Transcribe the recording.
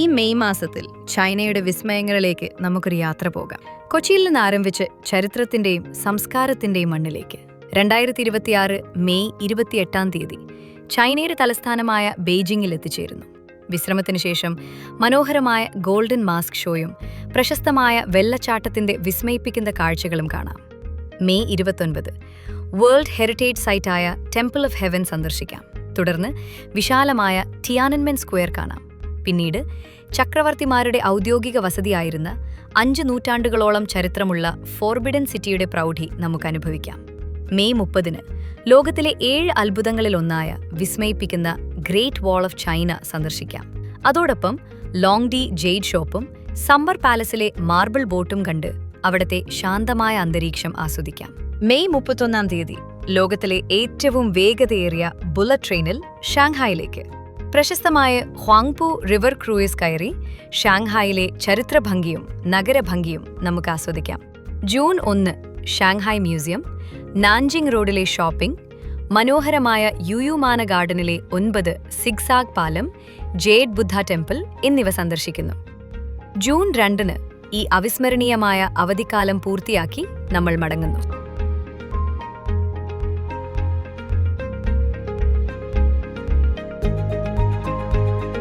ഈ മെയ് മാസത്തിൽ ചൈനയുടെ വിസ്മയങ്ങളിലേക്ക് നമുക്കൊരു യാത്ര പോകാം. കൊച്ചിയിൽ നിന്ന് ആരംഭിച്ച് ചരിത്രത്തിന്റെയും സംസ്കാരത്തിന്റെയും മണ്ണിലേക്ക് 2026 മെയ് 28 ചൈനയുടെ തലസ്ഥാനമായ ബെയ്ജിംഗിൽ എത്തിച്ചേരുന്നു. വിശ്രമത്തിന് ശേഷം മനോഹരമായ ഗോൾഡൻ മാസ്ക് ഷോയും പ്രശസ്തമായ വെള്ളച്ചാട്ടത്തിന്റെ വിസ്മയിപ്പിക്കുന്ന കാഴ്ചകളും കാണാം. മെയ് 29 വേൾഡ് ഹെറിറ്റേജ് സൈറ്റായ ടെമ്പിൾ ഓഫ് ഹെവൻ സന്ദർശിക്കാം. തുടർന്ന് വിശാലമായ ടിയാനൻമെൻ സ്ക്വയർ കാണാം. പിന്നീട് ചക്രവർത്തിമാരുടെ ഔദ്യോഗിക വസതിയായിരുന്ന 5 നൂറ്റാണ്ടുകളോളം ചരിത്രമുള്ള ഫോർബിഡൻ സിറ്റിയുടെ പ്രൗഢി നമുക്ക് അനുഭവിക്കാം. മെയ് 30 ലോകത്തിലെ 7 അത്ഭുതങ്ങളിലൊന്നായ വിസ്മയിപ്പിക്കുന്ന ഗ്രേറ്റ് വാൾ ഓഫ് ചൈന സന്ദർശിക്കാം. അതോടൊപ്പം ലോങ് ഡി ജെയ്ഡ് ഷോപ്പും സമ്മർ പാലസിലെ മാർബിൾ ബോട്ടും കണ്ട് അവിടത്തെ ശാന്തമായ അന്തരീക്ഷം ആസ്വദിക്കാം. മെയ് 31 ലോകത്തിലെ ഏറ്റവും വേഗതയേറിയ ബുള്ളറ്റ് ട്രെയിനിൽ ഷാങ്ഹായിലേക്ക് പ്രശസ്തമായ ഹ്വാങ്പു റിവർ ക്രൂയിസ് കയറി ഷാങ്ഹായിലെ ചരിത്രഭംഗിയും നഗരഭംഗിയും നമുക്ക് ആസ്വദിക്കാം. ജൂൺ 1 ഷാങ്ഹായ് മ്യൂസിയം, നാൻജിങ് റോഡിലെ ഷോപ്പിംഗ്, മനോഹരമായ യുയുമാന ഗാർഡനിലെ 9 സിഗ്സാഗ് പാലം, ജേഡ് ബുദ്ധ ടെമ്പിൾ എന്നിവ സന്ദർശിക്കുന്നു. ജൂൺ 2 ഈ അവിസ്മരണീയമായ അവധിക്കാലം പൂർത്തിയാക്കി നമ്മൾ മടങ്ങുന്നു.